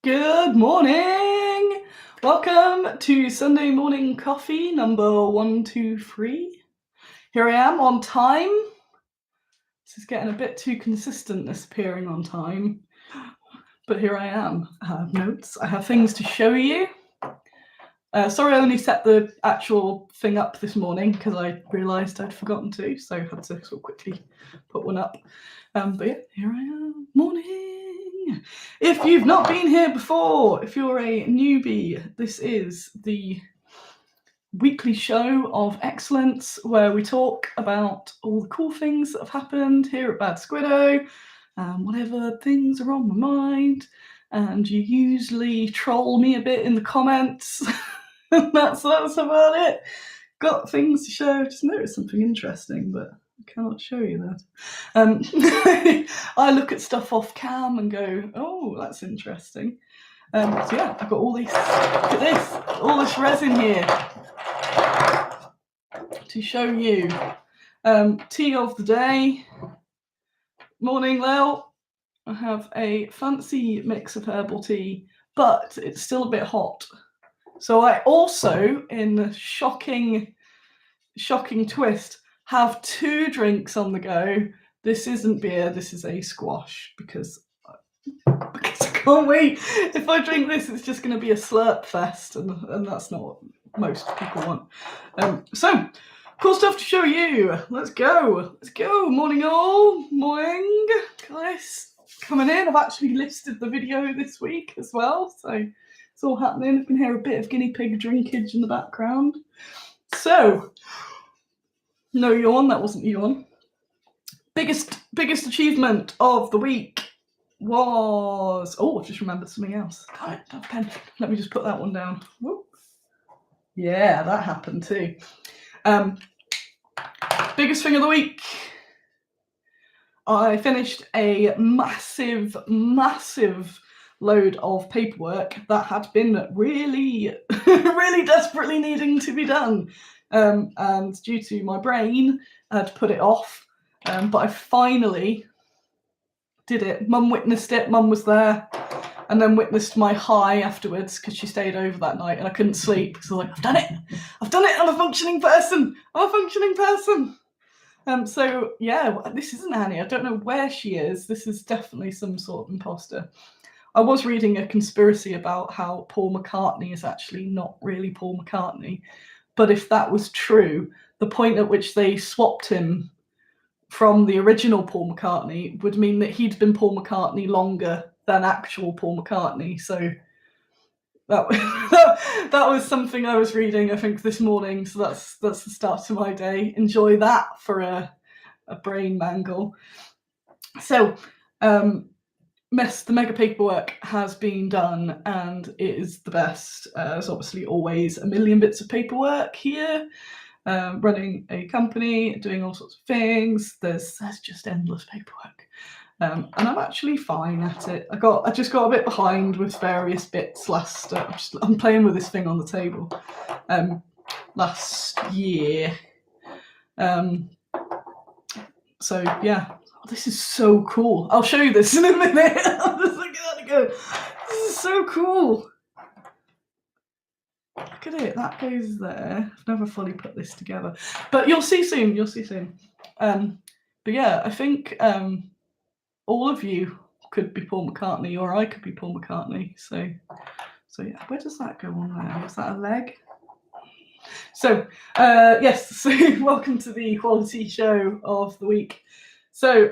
Good morning! Welcome to Sunday morning coffee number 123. Here I am on time. This is getting a bit too consistent, this appearing on time. But here I am. I have notes, I have things to show you. Sorry I only set the actual thing up this morning because I realised I'd forgotten to, so I had to sort of quickly put one up. But yeah, here I am. Morning! If you've not been here before, if you're a newbie, this is the weekly show of excellence where we talk about all the cool things that have happened here at Bad Squiddo, whatever things are on my mind, and you usually troll me a bit in the comments. That's about it. Got things to show. Just noticed something interesting, but I cannot show you that. I look at stuff off cam and go, oh, that's interesting. So yeah, I've got all this, look at this, all this resin here to show you. Tea of the day. Morning, Lil. I have a fancy mix of herbal tea, but it's still a bit hot. So I also, in the shocking twist, have 2 drinks on the go. This isn't beer, this is a squash, because I can't wait. If I drink this, it's just going to be a slurp fest, and that's not what most people want. So, cool stuff to show you. Let's go. Morning all. Morning. Guys, coming in. I've actually listed the video this week as well, so it's all happening. You can hear a bit of guinea pig drinkage in the background. So, no yawn, that wasn't yawn. Biggest achievement of the week was... Oh, I've just remembered something else. Damn it, don't have a pen. Let me just put that one down. Whoop. Yeah, that happened too. Biggest thing of the week. I finished a massive load of paperwork that had been really desperately needing to be done. And due to my brain, I had to put it off. But I finally did it. Mum witnessed it. Mum was there, and then witnessed my high afterwards because she stayed over that night and I couldn't sleep. So like, I've done it. I'm a functioning person. So yeah, this isn't Annie. I don't know where she is. This is definitely some sort of imposter. I was reading a conspiracy about how Paul McCartney is actually not really Paul McCartney. But if that was true, the point at which they swapped him from the original Paul McCartney would mean that he'd been Paul McCartney longer than actual Paul McCartney. So that was something I was reading, I think, this morning. So that's the start of my day. Enjoy that for a brain mangle. So the mega paperwork has been done and it is the best. There's obviously always a million bits of paperwork here. Running a company, doing all sorts of things. There's just endless paperwork. And I'm actually fine at it. I just got a bit behind with various bits last... I'm playing with this thing on the table. Last year. So yeah, this is so cool. I'll show you this in a minute. I'm just looking at it go, this is so cool. Look at it, that goes there. I've never fully put this together. But you'll see soon. But yeah, I think all of you could be Paul McCartney, or I could be Paul McCartney. So yeah, where does that go on there? Is that a leg? So yes, so welcome to the quality show of the week. So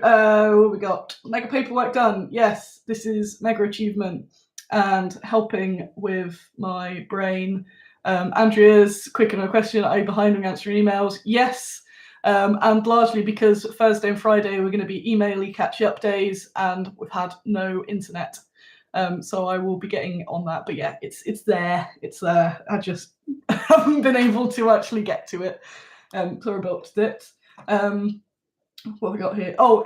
what we got? Mega paperwork done. Yes, this is mega achievement and helping with my brain. Andrea's quick and a question, are you behind on answering emails? Yes. And largely because Thursday and Friday we're going to be emaily catch-up days and we've had no internet. So I will be getting on that. But yeah, it's there. I just haven't been able to actually get to it. Sorry about it. What have we got here? Oh,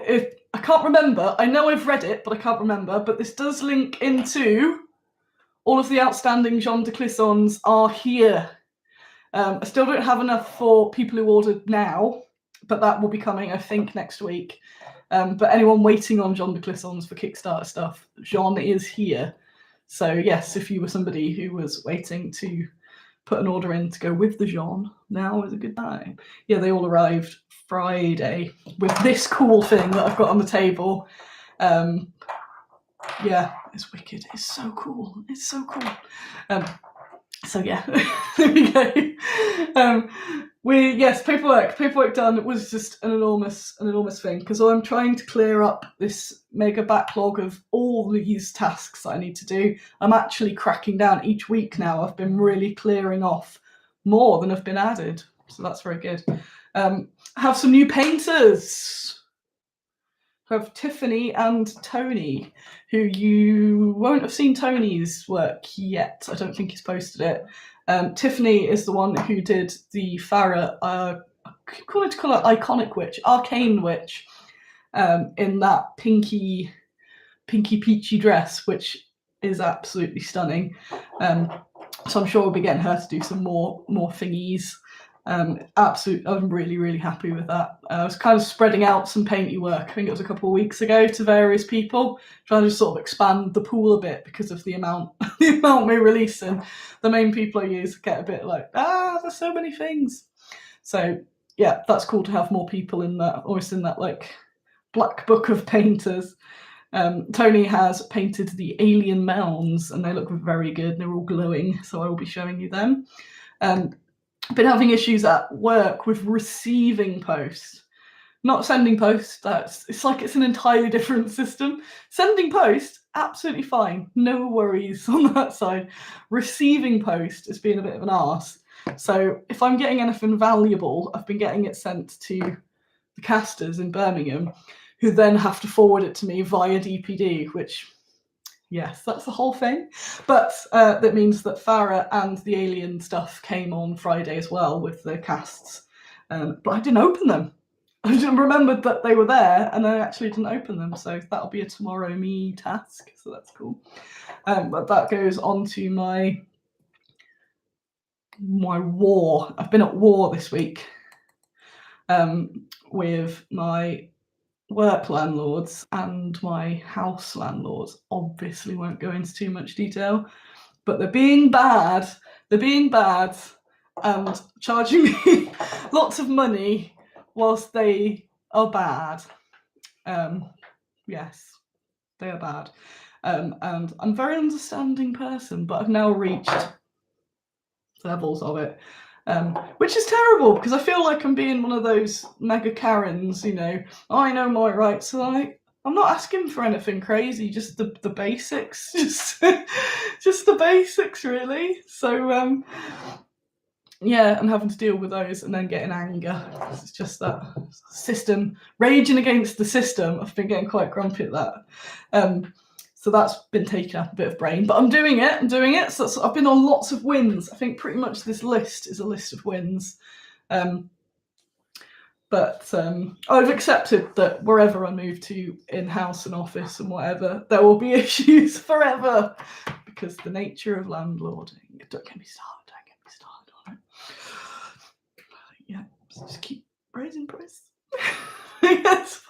I can't remember. I know I've read it, but I can't remember. But this does link into all of the outstanding Jean de Clissons are here. I still don't have enough for people who ordered now, but that will be coming, I think, next week. But anyone waiting on Jean de Clissons for Kickstarter stuff, Jean is here. So yes, if you were somebody who was waiting to put an order in to go with the Jean, now is a good time. Yeah, they all arrived Friday with this cool thing that I've got on the table. Yeah, it's wicked. It's so cool. It's so cool. So yeah, there we go. Yes, paperwork done. It was just an enormous thing, because I'm trying to clear up this mega backlog of all these tasks that I need to do. I'm actually cracking down each week now. I've been really clearing off more than have been added, so that's very good. I have some new painters. I have Tiffany and Tony, who you won't have seen Tony's work yet. I don't think he's posted it. Tiffany is the one who did the Farah, call it iconic witch, arcane witch, in that pinky peachy dress, which is absolutely stunning. So I'm sure we'll be getting her to do some more thingies. I'm really happy with that. I was kind of spreading out some painty work, I think it was a couple of weeks ago, to various people, trying to sort of expand the pool a bit because of the amount we're releasing. The main people I use get a bit like, there's so many things. So yeah, that's cool to have more people in that, always in that like black book of painters. Tony has painted the alien mounds, and they look very good. They're all glowing, so I will be showing you them. Been having issues at work with receiving post, not sending post. It's like it's an entirely different system. Sending post, absolutely fine, no worries on that side. Receiving post has been a bit of an arse. So if I'm getting anything valuable, I've been getting it sent to the casters in Birmingham, who then have to forward it to me via DPD, which, yes, that's the whole thing. But that means that Farah and the alien stuff came on Friday as well with the casts. But I didn't open them. I just remembered that they were there, and I actually didn't open them. So that'll be a tomorrow me task. So that's cool. But that goes on to my war. I've been at war this week with my work landlords and my house landlords. Obviously won't go into too much detail, but they're being bad and charging me lots of money whilst they are bad. Yes, they are bad. And I'm a very understanding person, but I've now reached levels of it, which is terrible, because I feel like I'm being one of those mega Karens, I know my rights, so I'm not asking for anything crazy, just the basics, just the basics, really. So yeah, I'm having to deal with those and then getting anger. It's just that system, raging against the system. I've been getting quite grumpy at that. So that's been taking up a bit of brain, but I'm doing it. So I've been on lots of wins. I think pretty much this list is a list of wins. But I've accepted that wherever I move to, in-house and office and whatever, there will be issues forever, because the nature of landlording. Don't get me started on it. Yeah, just keep raising price. Yeah, it's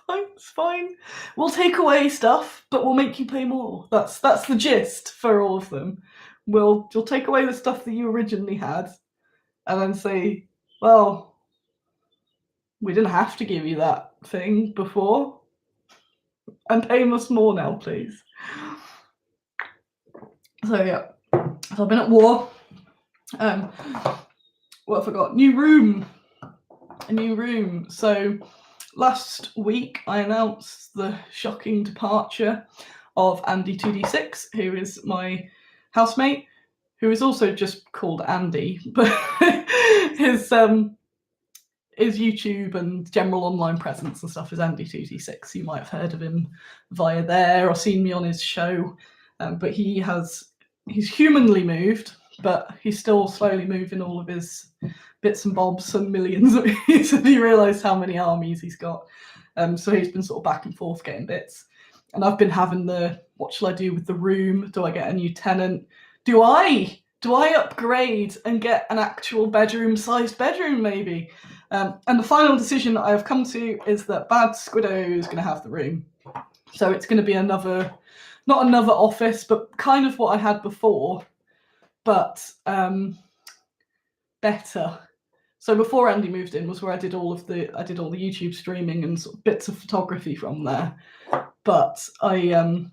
fine. We'll take away stuff, but we'll make you pay more. That's the gist for all of them. You'll take away the stuff that you originally had, and then say, well, we didn't have to give you that thing before, and pay us more now, please. So yeah, so I've been at war. What have I got? A new room. So last week I announced the shocking departure of Andy 2D6, who is my housemate, who is also just called Andy, but his YouTube and general online presence and stuff is Andy 2D6. You might have heard of him via there or seen me on his show, but he's humanly moved, but he's still slowly moving all of his bits and bobs and millions of views, and he realised how many armies he's got. So he's been sort of back and forth getting bits. And I've been having what shall I do with the room? Do I get a new tenant? Do I upgrade and get an actual bedroom-sized bedroom, maybe? And the final decision that I have come to is that Bad Squiddo is going to have the room. So it's going to be another not another office, but kind of what I had before, but better. So before Andy moved in was where I did all the YouTube streaming and sort of bits of photography from there. But I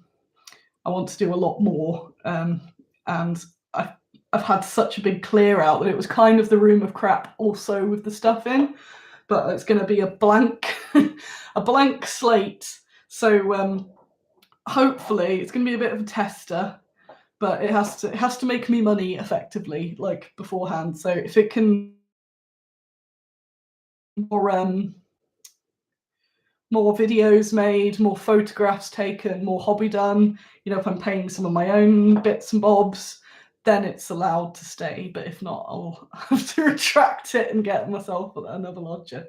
want to do a lot more, and I've had such a big clear out that it was kind of the room of crap also with the stuff in, but it's going to be a blank a blank slate. So hopefully it's going to be a bit of a tester, but it has to make me money effectively, like beforehand. So if it can more videos made, more photographs taken, more hobby done, if I'm paying some of my own bits and bobs, then it's allowed to stay. But if not, I'll have to retract it and get myself another lodger.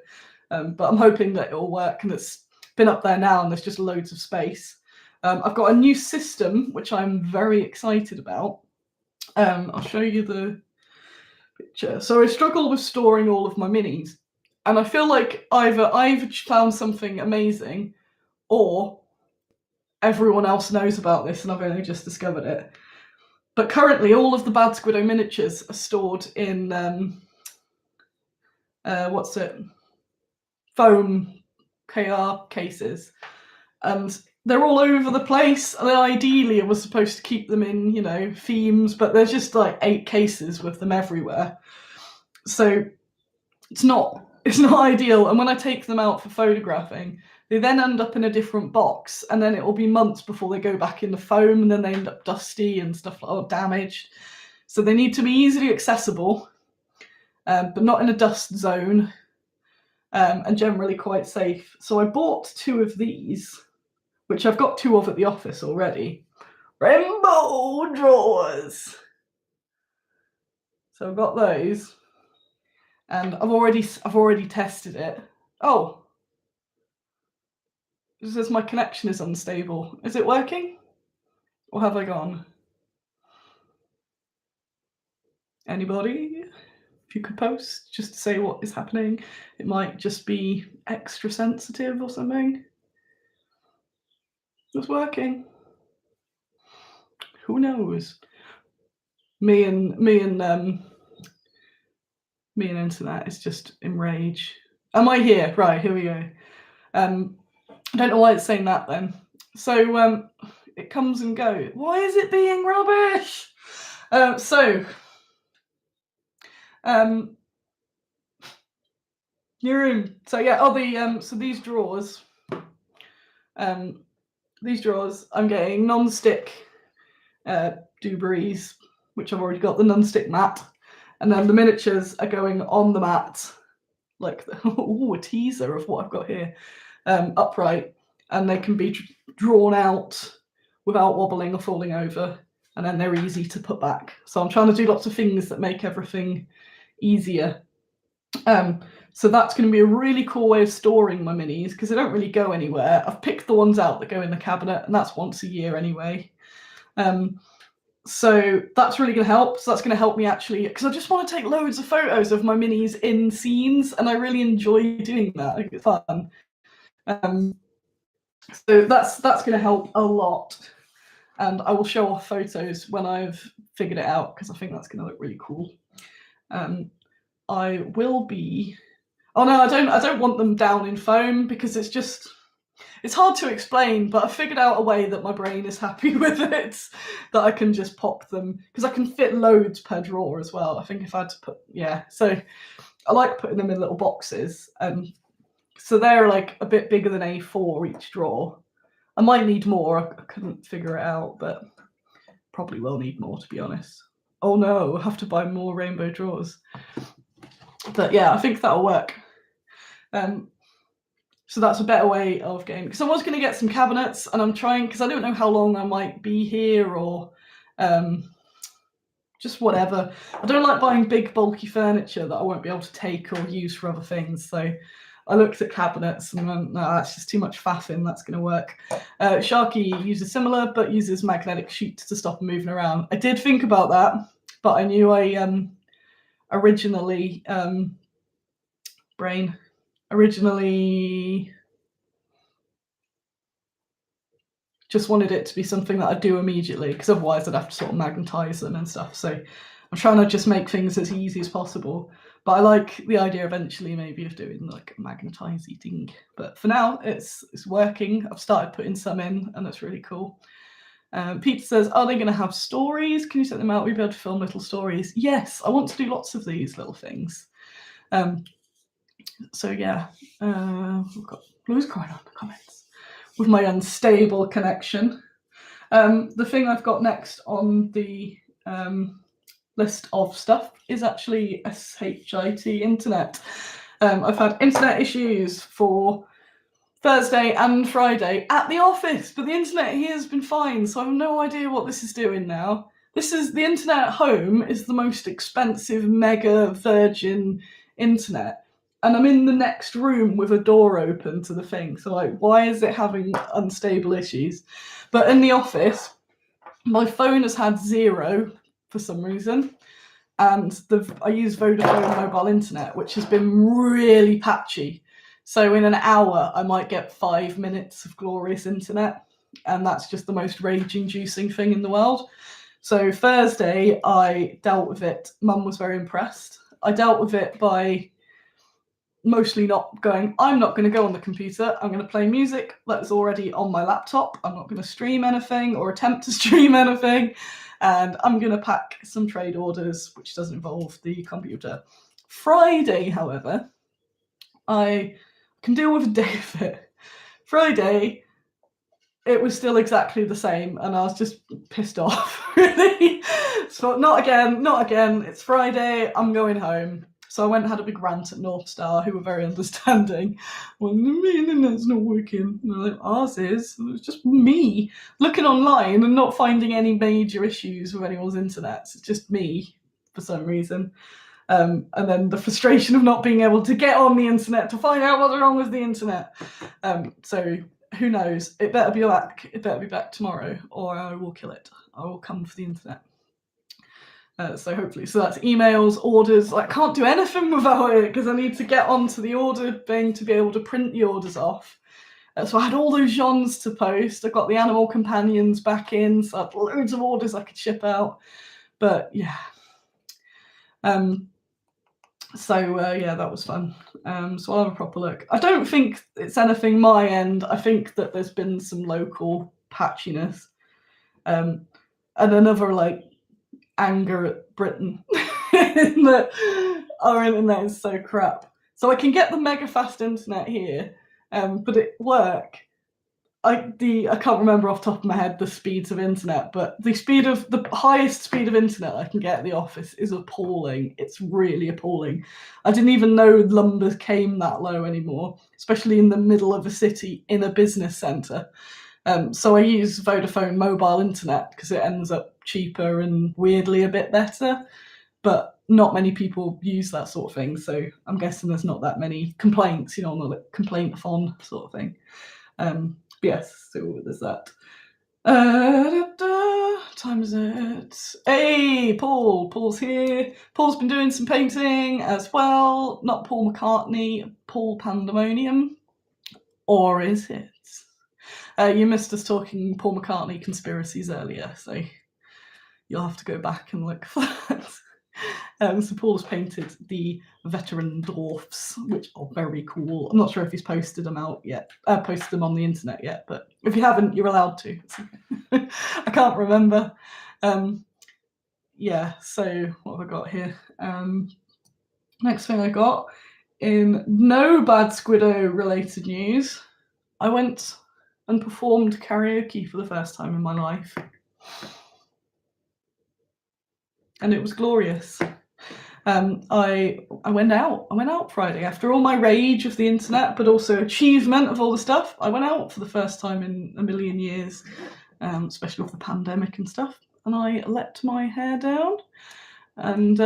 But I'm hoping that it'll work, and it's been up there now and there's just loads of space. I've got a new system which I'm very excited about. I'll show you the picture. So I struggle with storing all of my minis, and I feel like either I've found something amazing or everyone else knows about this and I've only just discovered it. But currently all of the Bad Squiddo miniatures are stored in foam KR cases, and they're all over the place. And ideally I was supposed to keep them in themes, but there's just like 8 cases with them everywhere, so it's not ideal. And when I take them out for photographing, they then end up in a different box, and then it will be months before they go back in the foam, and then they end up dusty and stuff damaged. So they need to be easily accessible, but not in a dust zone, and generally quite safe. So I bought 2 of these, which I've got 2 of at the office already. Rainbow drawers. So I've got those, and I've already tested it. Oh, it says my connection is unstable. Is it working? Or have I gone? Anybody? If you could post just to say what is happening. It might just be extra sensitive or something. It's working. Who knows? Me and internet is just enraged. Am I here? Right, here we go. I don't know why it's saying that then. So it comes and goes. Why is it being rubbish? New room. So yeah, so these drawers. These drawers, I'm getting non-stick Dubrees, which I've already got the non-stick mat, and then the miniatures are going on the mat, like a teaser of what I've got here, upright, and they can be drawn out without wobbling or falling over, and then they're easy to put back. So I'm trying to do lots of things that make everything easier. So that's going to be a really cool way of storing my minis, because they don't really go anywhere. I've picked the ones out that go in the cabinet, and that's once a year anyway. So that's really going to help. So that's going to help me actually, because I just want to take loads of photos of my minis in scenes, and I really enjoy doing that. I think it's fun. So that's going to help a lot, and I will show off photos when I've figured it out, because I think that's going to look really cool. I will be. Oh no, I don't want them down in foam, because it's hard to explain, but I figured out a way that my brain is happy with it, that I can just pop them, because I can fit loads per drawer as well. I think if I had to put, so I like putting them in little boxes, so they're like a bit bigger than A4 each drawer. I might need more, I couldn't figure it out, but probably will need more, to be honest. Oh no, I have to buy more rainbow drawers. But yeah, I think that'll work. So that's a better way of getting, because I was going to get some cabinets, and I'm trying, because I don't know how long I might be here, or just whatever. I don't like buying big bulky furniture that I won't be able to take or use for other things. So I looked at cabinets and went, no, that's just too much faffing, that's going to work. Sharky uses similar, but uses magnetic sheets to stop them moving around. I did think about that, but I knew I originally just wanted it to be something that I'd do immediately, because otherwise I'd have to sort of magnetise them and stuff. So I'm trying to just make things as easy as possible. But I like the idea eventually maybe of doing like a magnetisey thing. But for now, it's working. I've started putting some in, and it's really cool. Peter says, are they going to have stories? Can you set them out? We'll be able to film little stories. Yes, I want to do lots of these little things. So yeah, we've got Blue's crying on the comments with my unstable connection. The thing I've got next on the list of stuff is actually SHIT internet. I've had internet issues for Thursday and Friday at the office, but the internet here has been fine, so I have no idea what this is doing now. The internet at home is the most expensive mega virgin internet, and I'm in the next room with a door open to the thing, so like, why is it having unstable issues? But in the office, my phone has had 0 for some reason, and I use Vodafone mobile internet, which has been really patchy. So in an hour, I might get 5 minutes of glorious internet, and that's just the most rage-inducing thing in the world. So Thursday, I dealt with it. Mum was very impressed. I dealt with it by mostly not going, I'm not going to go on the computer, I'm going to play music that's already on my laptop, I'm not going to stream anything or attempt to stream anything, and I'm going to pack some trade orders, which doesn't involve the computer. Friday, however, I can deal with a day of it. Friday, it was still exactly the same, and I was just pissed off, really. So not again, it's Friday, I'm going home. So I went and had a big rant at North Star, who were very understanding. Well, the internet's not working. And like, ours is. It was just me looking online and not finding any major issues with anyone's internet. It's just me, for some reason. And then the frustration of not being able to get on the internet to find out what's wrong with the internet. So who knows? It better be back. It better be back tomorrow, or I will kill it. I will come for the internet. So hopefully, so that's emails, orders. I can't do anything without it because I need to get onto the order thing to be able to print the orders off. So I had all those Jeans to post. I got the animal companions back in, so I had loads of orders I could ship out. But yeah. Yeah, that was fun. So I'll have a proper look. I don't think it's anything my end. I think that there's been some local patchiness. And another like anger at Britain in that our internet is so crap. So I can get the mega fast internet here, but at work, I can't remember off the top of my head the speeds of internet, but the highest speed of internet I can get at the office is appalling. It's really appalling. I didn't even know numbers came that low anymore, especially in the middle of a city in a business centre. So I use Vodafone mobile internet because it ends up cheaper and weirdly a bit better, but not many people use that sort of thing. So I'm guessing there's not that many complaints, not like complaint-a-thon sort of thing. Yes, so there's that. Time is it? Hey, Paul's here. Paul's been doing some painting as well. Not Paul McCartney, Paul Pandemonium. Or is it? You missed us talking Paul McCartney conspiracies earlier, so you'll have to go back and look for that. So Paul's painted the veteran dwarfs, which are very cool. I'm not sure if he's posted them out yet, posted them on the internet yet, but if you haven't, you're allowed to. I can't remember. Yeah, so what have I got here? Next thing I got, in no bad Squiddo related news, I went and performed karaoke for the first time in my life. And it was glorious. I went out Friday after all my rage of the internet, but also achievement of all the stuff. I went out for the first time in a million years, especially with the pandemic and stuff. And I let my hair down, and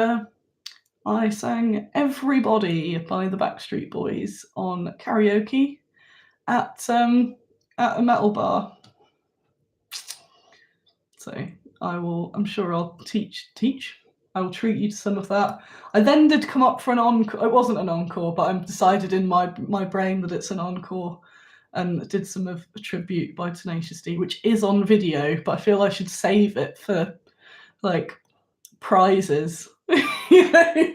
I sang "Everybody" by the Backstreet Boys on karaoke at a metal bar. So I'm sure I'll teach. I will treat you to some of that. I then did come up for an encore. It wasn't an encore, but I've decided in my brain that it's an encore and did some of a tribute by Tenacious D, which is on video, but I feel I should save it for like prizes. You know,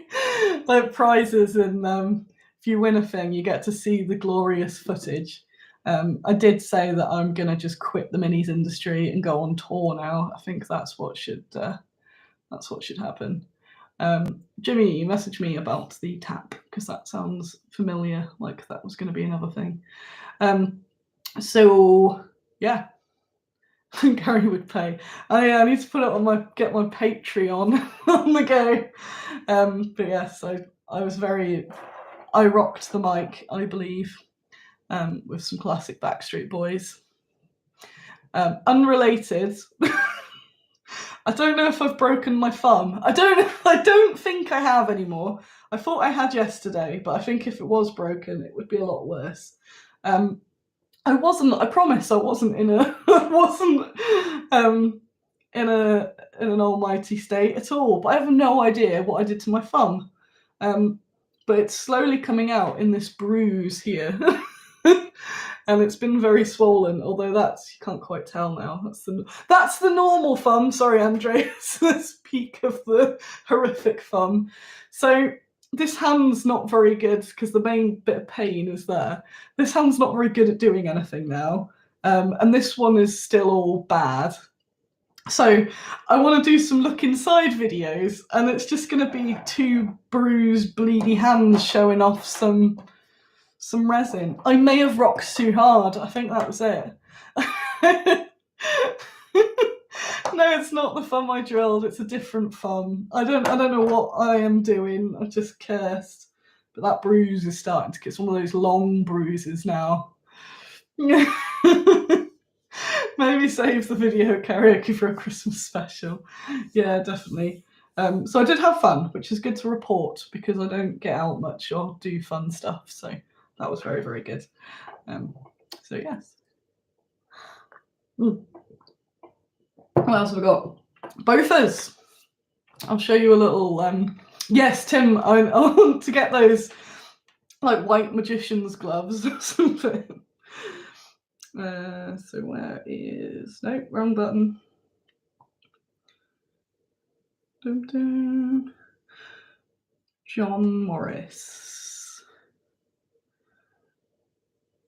like prizes, and if you win a thing, you get to see the glorious footage. I did say that I'm gonna just quit the minis industry and go on tour now. I think that's what should happen. Jimmy, you messaged me about the tap because that sounds familiar, like that was going to be another thing. So yeah, Gary would pay. I need to put it on get my Patreon on the go. But yes, I rocked the mic, I believe, with some classic Backstreet Boys. Unrelated. I don't know if I've broken my thumb. I don't think I have anymore. I thought I had yesterday, but I think if it was broken, it would be a lot worse. I promise I wasn't in an almighty state at all. But I have no idea what I did to my thumb. But it's slowly coming out in this bruise here. And it's been very swollen, although you can't quite tell now. That's the normal thumb. Sorry, Andreas. This peak of the horrific thumb. So this hand's not very good because the main bit of pain is there. This hand's not very good at doing anything now. And this one is still all bad. So I want to do some look inside videos, and it's just going to be two bruised, bleedy hands showing off some resin. I may have rocked too hard. I think that was it. No, it's not the thumb I drilled. It's a different thumb. I don't know what I am doing. I've just cursed. But that bruise is starting to get. It's one of those long bruises now. Maybe save the video karaoke for a Christmas special. Yeah, definitely. So I did have fun, which is good to report because I don't get out much or do fun stuff. So that was very, very good. So yes. What else have we got? Bofors. I'll show you a little. Yes, Tim. I want to get those like white magician's gloves or something. So where is... No, wrong button. Dum, dum. John Morris.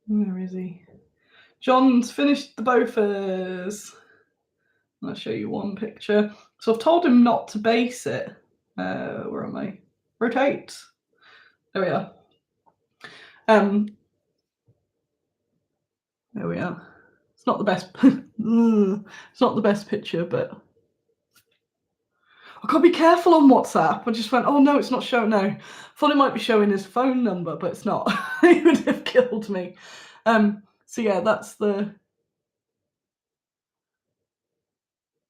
Where is he? John's finished the Bofors. I'll show you one picture. So I've told him not to base it. Where am I? Rotate. There we are. There we are. It's not the best. It's not the best picture, but I've got to be careful on WhatsApp. I just went, oh no, it's not showing. No, I thought it might be showing his phone number, but it's not. He would have killed me. So yeah, that's the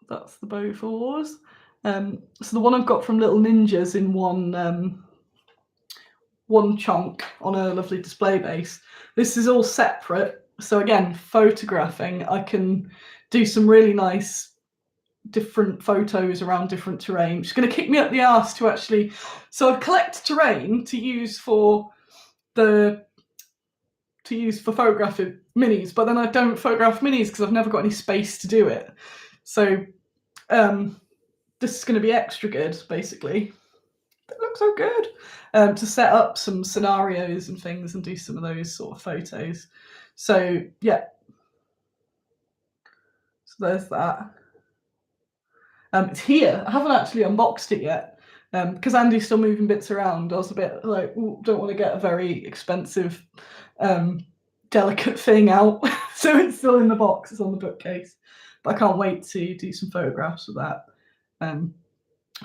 Bofors. So the one I've got from Little Ninjas in one chunk on a lovely display base. This is all separate. So again, photographing, I can do some really nice different photos around different terrain. It's going to kick me up the arse to actually. So I collect terrain to use for photographing minis, but then I don't photograph minis because I've never got any space to do it. So this is going to be extra good, basically. It looks so good. To set up some scenarios and things and do some of those sort of photos. So yeah. So there's that. It's here. I haven't actually unboxed it yet because Andy's still moving bits around. I was a bit like, don't want to get a very expensive, delicate thing out. So it's still in the box. It's on the bookcase. But I can't wait to do some photographs of that. I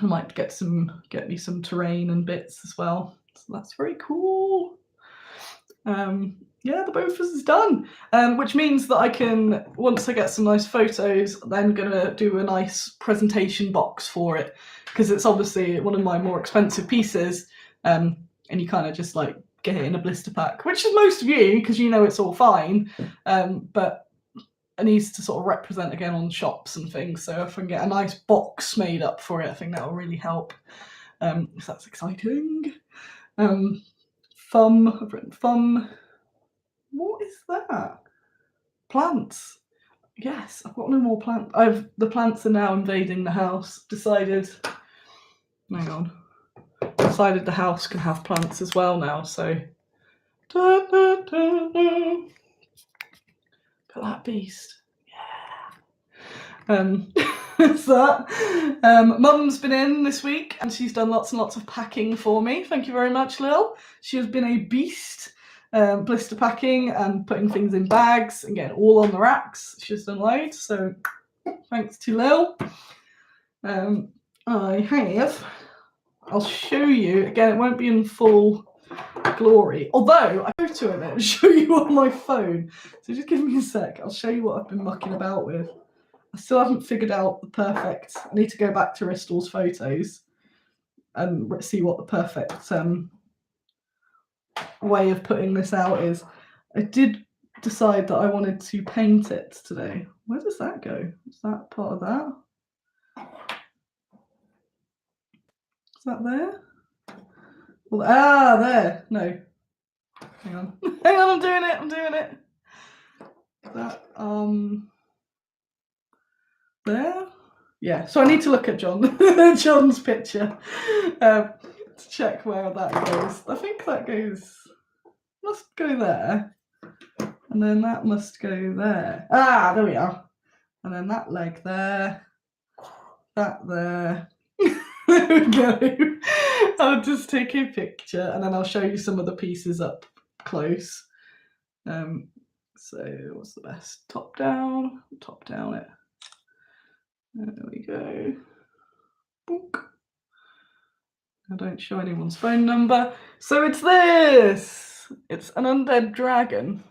might get me some terrain and bits as well. So that's very cool. Yeah, the Bofors is done, which means that I can, once I get some nice photos, then gonna do a nice presentation box for it because it's obviously one of my more expensive pieces, and you kind of just like get it in a blister pack, which is most of you because you know it's all fine, but it needs to sort of represent again on shops and things. So if I can get a nice box made up for it, I think that will really help. So that's exciting. Thumb. I've written thumb. What is that? plants. Yes, I've got no more plants. The plants are now invading the house. Decided the house can have plants as well now. So, look at that beast. Yeah. So Mum's been in this week and she's done lots and lots of packing for me. Thank you very much, Lil. She has been a beast. Blister packing and putting things in bags and getting all on the racks. She's done loads, so thanks to Lil. I'll show you, again, it won't be in full glory, although I go to it and show you on my phone. So just give me a sec, I'll show you what I've been mucking about with. I still haven't figured out the perfect, I need to go back to Ristal's photos and see what the perfect way of putting this out is. I did decide that I wanted to paint it today. Where does that go? Is that part of that? Is that there? Well, there. No. Hang on. Hang on, I'm doing it. That, there? Yeah, so I need to look at John's picture to check where that goes. I think that must go there. And then that must go there. Ah, there we are. And then that leg there. That there. There we go. I'll just take a picture and then I'll show you some of the pieces up close. So what's the best? Top down it. There we go. Book. I don't show anyone's phone number. So it's this. It's an undead dragon.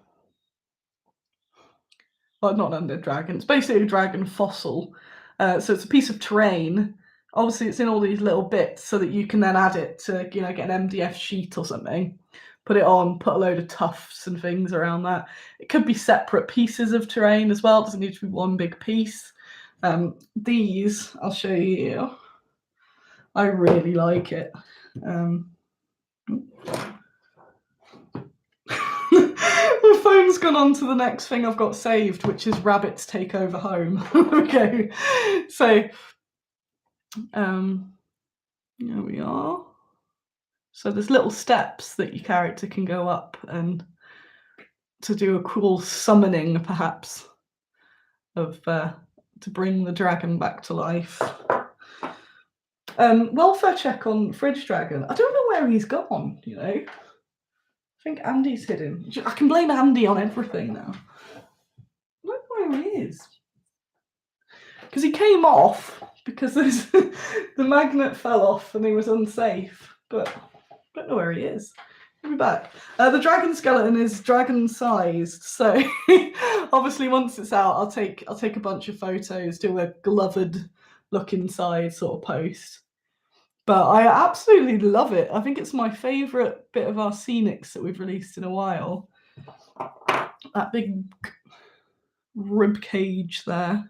Well, not an undead dragon. It's basically a dragon fossil. So it's a piece of terrain. Obviously, it's in all these little bits so that you can then add it to, get an MDF sheet or something. Put it on, put a load of tufts and things around that. It could be separate pieces of terrain as well. It doesn't need to be one big piece. These, I'll show you. I really like it. My phone's gone on to the next thing I've got saved, which is Rabbits Take Over Home. Okay, so here we are. So there's little steps that your character can go up and to do a cool summoning, perhaps, of to bring the dragon back to life. Welfare check on Fridge Dragon. I don't know where he's gone, I think Andy's hidden. I can blame Andy on everything now. I don't know where he is. Because he came off because the magnet fell off and he was unsafe. But I don't know where he is. He'll be back. The dragon skeleton is dragon-sized, so obviously once it's out, I'll take a bunch of photos, do a gloved look inside sort of post. But I absolutely love it. I think it's my favourite bit of our scenics that we've released in a while. That big rib cage there.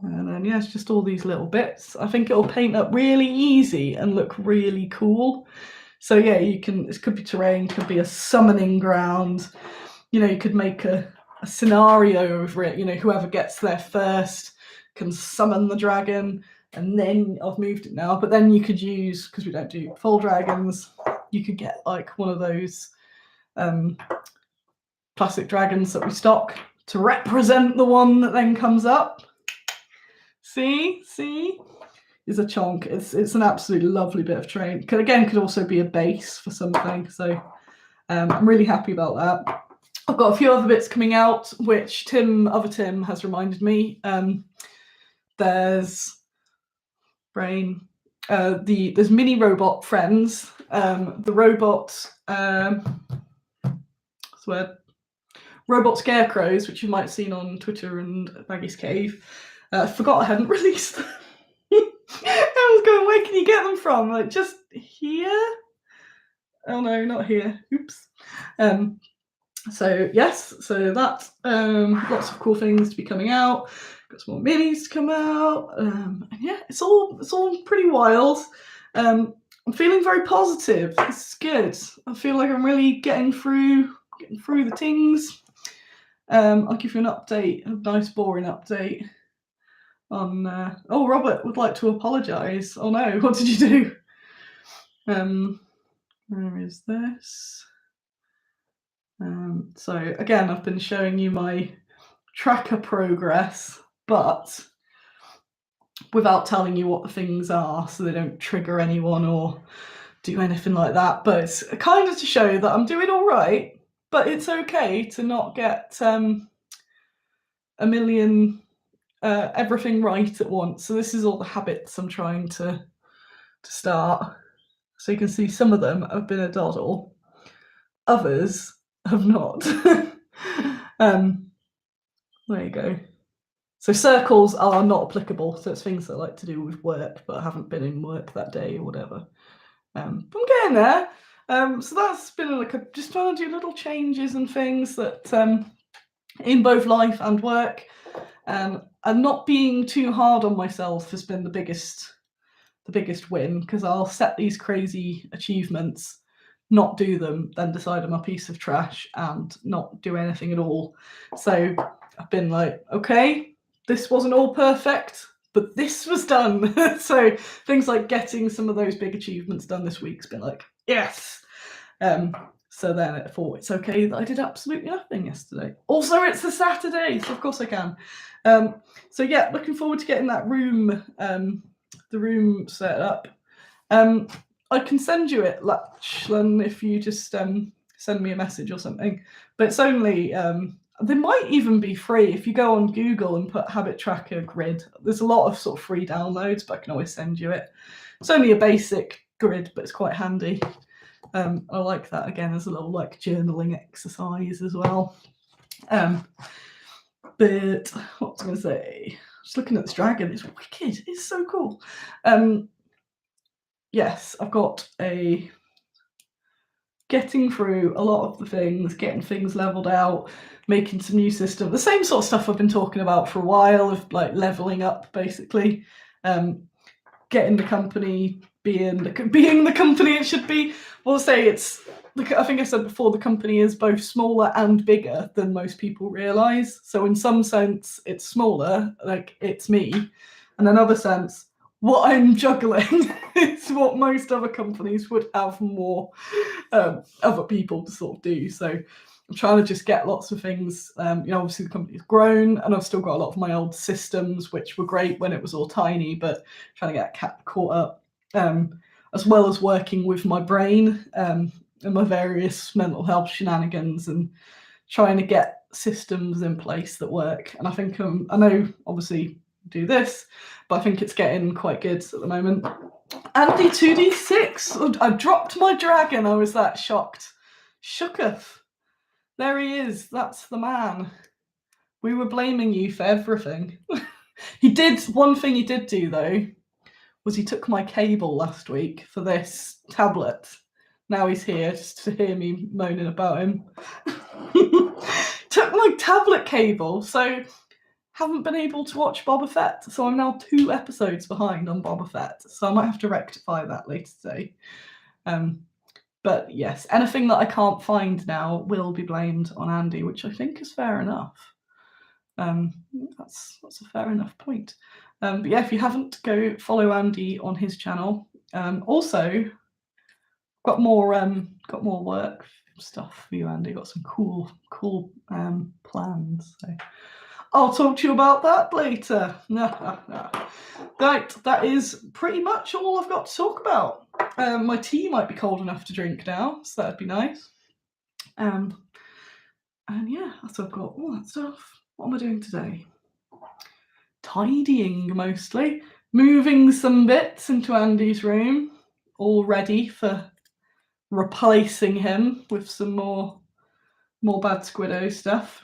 And then, yeah, it's just all these little bits. I think it'll paint up really easy and look really cool. So, yeah, it could be terrain, could be a summoning ground. You could make a scenario over it. Whoever gets there first can summon the dragon, and then I've moved it now, but then you could use, because we don't do full dragons, you could get like one of those plastic dragons that we stock to represent the one that then comes up. See, is a chonk. It's an absolutely lovely bit of terrain. Could also be a base for something. So I'm really happy about that. I've got a few other bits coming out, which other Tim has reminded me. There's Brain. There's mini robot friends. The robot robot scarecrows, which you might have seen on Twitter and Maggie's Cave. I forgot I hadn't released them. I was going, where can you get them from? Like, just here? Oh no, not here. Oops. So yes, so that lots of cool things to be coming out. Got some more minis to come out. And yeah, it's all pretty wild. I'm feeling very positive. This is good. I feel like I'm really getting through getting through the things. I'll give you an update, a nice boring update on. Oh, Robert would like to apologise. Oh no, what did you do? Where is this? So again, I've been showing you my tracker progress, but without telling you what the things are, so they don't trigger anyone or do anything like that. But it's kind of to show that I'm doing all right, but it's okay to not get a million everything right at once. So this is all the habits I'm trying to start. So you can see some of them have been a doddle, others have not. There you go. So circles are not applicable, so it's things that I like to do with work, but I haven't been in work that day or whatever. But I'm getting there. So that's been like just trying to do little changes and things that in both life and work, and not being too hard on myself has been the biggest win, because I'll set these crazy achievements, not do them, then decide I'm a piece of trash and not do anything at all. So I've been like, okay, this wasn't all perfect, but this was done. So things like getting some of those big achievements done this week's been like, yes. So then I thought it's okay that I did absolutely nothing yesterday. Also, it's a Saturday, so of course I can. So yeah, looking forward to getting that room, the room set up. I can send you it, Lachlan, if you just send me a message or something. But it's only, they might even be free if you go on Google and put habit tracker grid. There's a lot of sort of free downloads, but I can always send you it. It's only a basic grid, but it's quite handy. I like that, again, as a little like journaling exercise as well. But what was I going to say? Just looking at this dragon, it's wicked. It's so cool. Yes, I've got getting through a lot of the things, getting things leveled out, making some new systems, the same sort of stuff I've been talking about for a while, of like leveling up, basically. Getting the company being the company it should be. We'll say it's, I think I said before, the company is both smaller and bigger than most people realise. So in some sense, it's smaller, like it's me. And in another sense, what I'm juggling is what most other companies would have more other people to sort of do. So I'm trying to just get lots of things. Obviously the company's grown, and I've still got a lot of my old systems, which were great when it was all tiny, but trying to get caught up, as well as working with my brain and my various mental health shenanigans, and trying to get systems in place that work. And I think I know, obviously, do this, but I think it's getting quite good at the moment. Andy 2D6. I dropped my dragon. I was that shocked. Shooketh. There he is. That's the man. We were blaming you for everything. One thing he did do, though, was he took my cable last week for this tablet. Now he's here just to hear me moaning about him. Took my tablet cable, so haven't been able to watch Boba Fett. So I'm now 2 episodes behind on Boba Fett. So I might have to rectify that later today. But yes, anything that I can't find now will be blamed on Andy, which I think is fair enough. That's a fair enough point. But yeah, if you haven't, go follow Andy on his channel. Also, got more work stuff for you, Andy. Got some cool plans. So I'll talk to you about that later. Right, that is pretty much all I've got to talk about. My tea might be cold enough to drink now, so that'd be nice. And yeah, so I've got all that stuff. What am I doing today? Tidying, mostly. Moving some bits into Andy's room, all ready for replacing him with some more bad Squiddo stuff.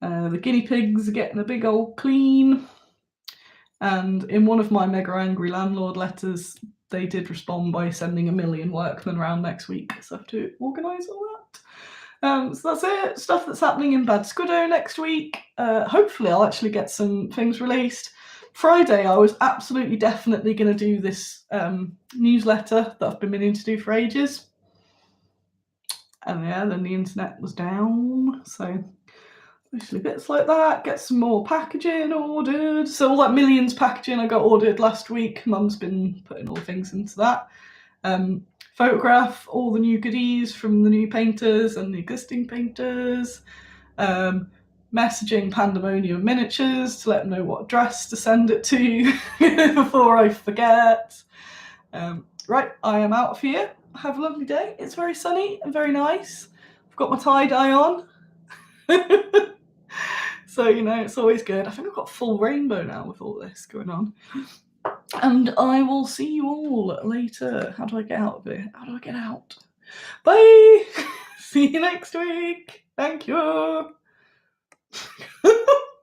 The guinea pigs are getting a big old clean. And in one of my mega angry landlord letters, they did respond by sending 1 million workmen around next week. So I have to organise all that. So that's it. Stuff that's happening in Bad Squiddo next week. Hopefully I'll actually get some things released. Friday, I was absolutely definitely going to do this newsletter that I've been meaning to do for ages. And yeah, then the internet was down. So basically bits like that. Get some more packaging ordered. So all that millions packaging I got ordered last week. Mum's been putting all the things into that. Photograph all the new goodies from the new painters and the existing painters. Messaging Pandemonium Miniatures to let them know what address to send it to before I forget. Right, I am out of here. Have a lovely day. It's very sunny and very nice. I've got my tie-dye on. So, you know, it's always good. I think I've got full rainbow now with all this going on. And I will see you all later. How do I get out of here? How do I get out? Bye! See you next week. Thank you.